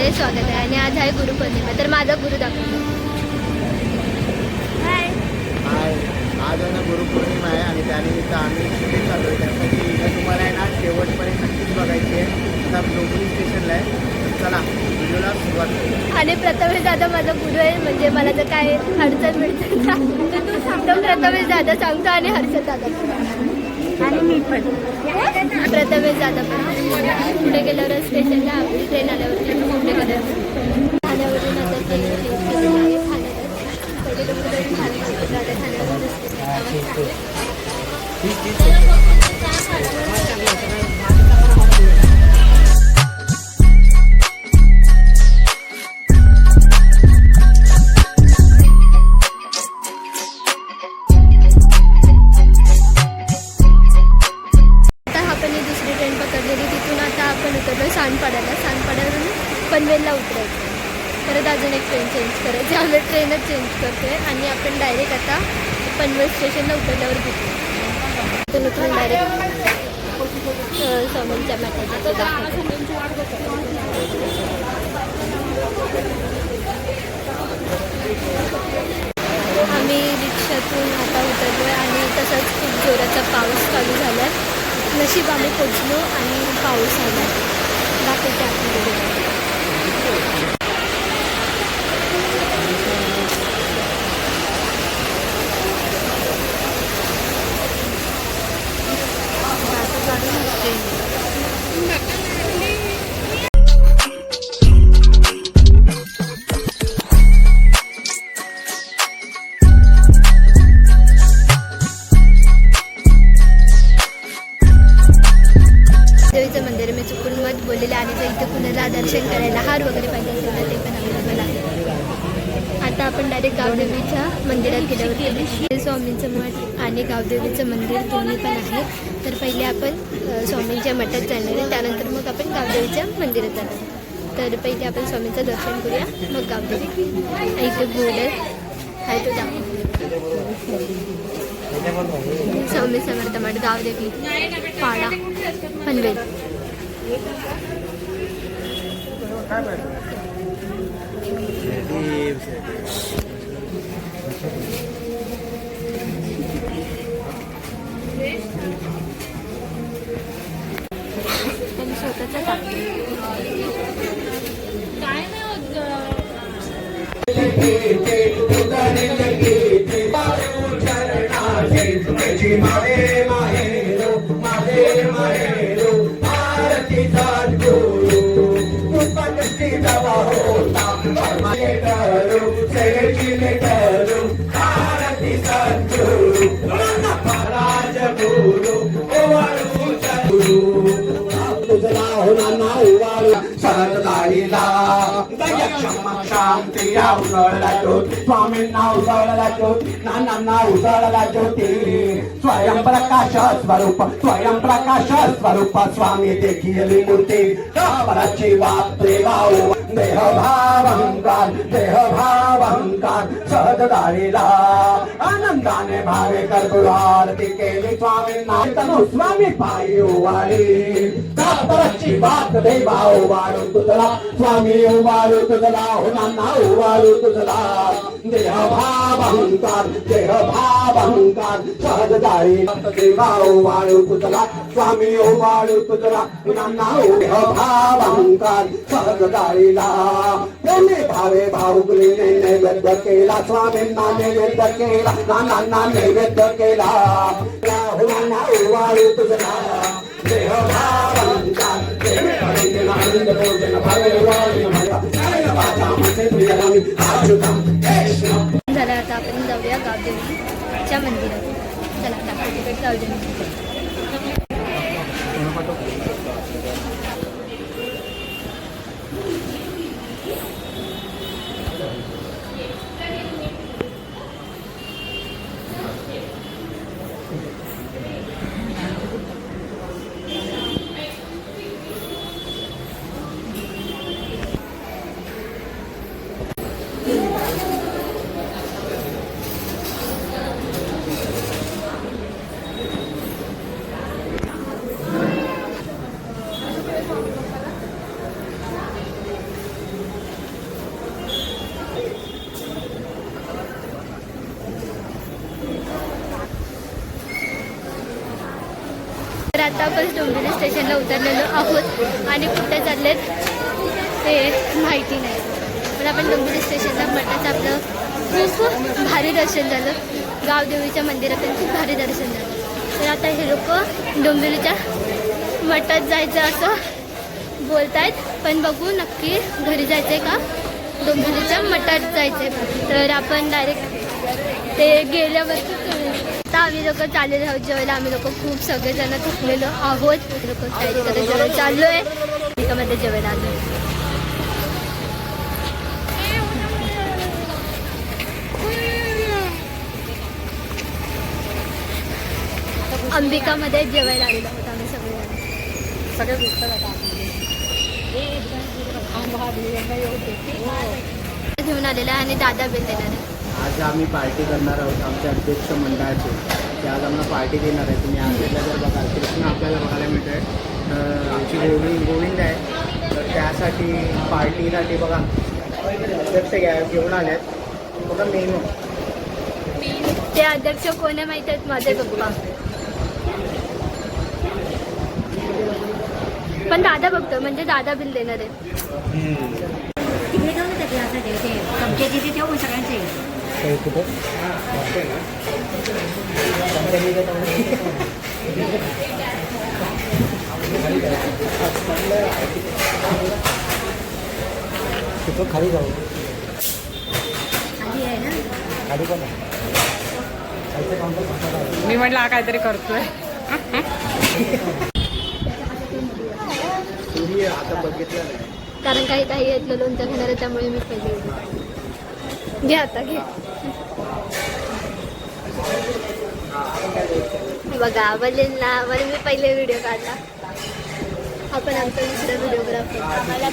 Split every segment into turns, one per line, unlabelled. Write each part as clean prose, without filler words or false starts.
सगळ्यांचे स्वागत आहे. आणि आज आहे गुरुपौर्णिमा, तर माझा गुरु दाखवतो.
हाय, आज आहे ना गुरुपौर्णिमा आहे आणि त्यानिमित्त आम्ही शूटिंग चालू आहे. त्यासाठी इथं तुम्हाला आहे ना शेवटपर्यंत नक्कीच बघायची आहे. आता डोंबिवली स्टेशनला आहे. चला व्हिडिओला सुरुवात करूया.
आणि प्रथमेश दादा माझा गुरु आहे, म्हणजे मला जर काय अडचण मिळते तर प्रथमेश दादा सांगतो आणि हर्षद दादा
आणि मी पण
प्रथमेश दादा पण पुढे गेल्यावर स्टेशनला आपली ट्रेन आल्यावरती पुढे गेल्यावर ठाण्यावरून आता ते ठाण्यात पहिले लोक सांडपाड्यावरून पनवेलला उतरायचं. परत अजून एक ट्रेन चेंज करायची. आम्ही ट्रेनच चेंज करतो आहे आणि आपण डायरेक्ट आता पनवेल स्टेशनला उतरल्यावर घेतो. तिथून उतरून डायरेक्ट स्वामींच्या मठाच्या आम्ही रिक्षातून आता उतरलो आहे आणि तसंच खूप जोराचा पाऊस चालू झाला आहे. नशीब आम्ही पोचलो आणि पाऊस आला. बाकीच्या आतमध्ये देवीचं मंदिर मी चुकून मत बोललेलं आणि जर इथं कुणाला दर्शन करायला हार वगैरे पाहिजे असेल तर ते पण अवेलेबल आहे. आता आपण डायरेक्ट गावदेवीच्या मंदिरात गेल्यावरती स्वामींचं मठ आणि गावदेवीचं मंदिर दोन्ही पण आहे. तर पहिले आपण स्वामींच्या मठात जाणार आहे, त्यानंतर मग आपण गावदेवीच्या मंदिरात जाणार. तर पहिले आपण स्वामींचं दर्शन करूया, मग गावदेवी. इथे बोर्ड आहे तो दाखव. स्वामी समर्थ मठ गावदेवी पाडा पनवेल. त्यांनी स्वतःचा टाकतो. काय नाही होत
शांती उजळला ज्योती स्वामींना उजळला ज्योती नानांना उजळला ज्योती स्वयंप्रकाश स्वरूप स्वामी देखील मूर्ती पराची बात प्रेमाऊ देह भावंकार सहज दारीला आनंदाने भावे कर्पूरारती केली स्वामींना स्वामी पायी उवाळी पराची बात देवा उवाळू तुझला स्वामी उवाळू तुझला नाना उवाळू तुझला देह भावंकार सहज दारी देवा उवाळू तुझला स्वामी उवाळू तुझला नाना देह भावंकार सहज दारीला कोणी भावे भाऊगलीने नैवेद्य केला स्वामींना नैवेद्य केला नानांना नैवेद्य केला राहुलांना उवाळू तुझला देह भावंकार
झालं. आता आपण जाऊया गावदेवीच्या मंदिरात. चला आता तिकडे जाऊया. तर आता आपण डोंबिवली स्टेशनला उतरलेलो आहोत आणि कुठे चाललेत ते माहिती नाही. पण आपण डोंबिवली स्टेशनला मठाचं आपलं खूप भारी दर्शन झालं. गावदेवीच्या मंदिरातून खूप भारी दर्शन झालं. तर आता हे लोक डोंबिवलीच्या मठात जायचं असं बोलत आहेत, पण बघू नक्की घरी जायचं आहे का डोंबिवलीच्या मठात जायचं आहे. तर आपण डायरेक्ट ते गेल्यावरती आता आम्ही लोक चाललेलो आहोत जेवायला. आम्ही लोक खूप सगळेजण थकलेलो आहोत. लोक तयारी जेवायला चाललो आहे. त्याच्यामध्ये जेवायला आलो. अंबिकामध्ये जेवायला आलेलो आहोत आम्ही सगळे घेऊन आलेला आहे आणि दादा बिल देणार आहे.
आज आम्ही पार्टी करणार आहोत आमच्या अध्यक्ष मंडळाची. ते आज आम्हाला पार्टी देणार आहे. तुम्ही आपल्याला जर बघाल कृष्ण आपल्याला बघायला मिळत आहे. आमची गोविंद आहे. तर त्यासाठी पार्टीसाठी बघा अध्यक्ष घेऊन आले आहेत. बघा मेनू.
ते अध्यक्ष कोण आहे माहिती आहेत? माझे पप्पा. पण दादा बघतो म्हणजे दादा बिल देणार आहे.
तिकडे जाऊन येतात असं ते चमचे तिथे ठेवून सगळ्यांचे.
खाली जाऊ.
खाली आहे ना.
खाली पण
मी म्हटलं हा काहीतरी करतोय.
तुम्ही आता बघितलं नाही.
कारण काही येतलं लोणचं घेणार आहे त्यामुळे मी पहिले घे आता घे. बघा वडिलांना मला मी पहिले व्हिडिओ काढला. आपण आमचा दुसरा व्हिडिओग्राफर आम्हाला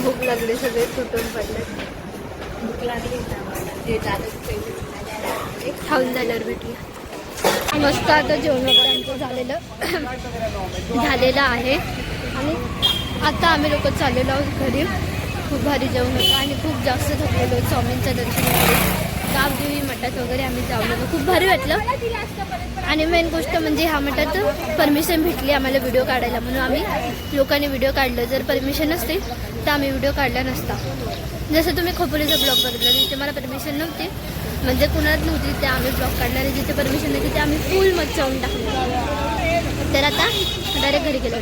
भूक लागली. सगळे तुटून पडले.
भूक लागली
खाऊन झाल्यावर भेटूया. मस्त आता जेवण वगैरे आमचं झालेलं आहे आणि आता आम्ही लोक चाललेलो आहोत घरी. खूप भारी जेवण होतं आणि खूप जास्त थकलेलो. स्वामींचं दर्शन वगैरे गावदेवी मठात वगैरे आम्ही जाऊन आलो. खूप भारी वाटलं. आणि मेन गोष्ट म्हणजे ह्या मठात परमिशन भेटली आम्हाला व्हिडिओ काढायला, म्हणून आम्ही लोकांनी व्हिडिओ काढलं. जर परमिशन नसते तर आम्ही व्हिडिओ काढला नसता. जसं तुम्ही खोपोलीचा ब्लॉग बघितला तिथे मला परमिशन नव्हती, म्हणजे कुणाच नव्हती, ते आम्ही ब्लॉग काढला आणि जिथे परमिशन नव्हती ते आम्ही फुल मचावून टाकलं. तर आता डायरेक्ट घरी गेलो.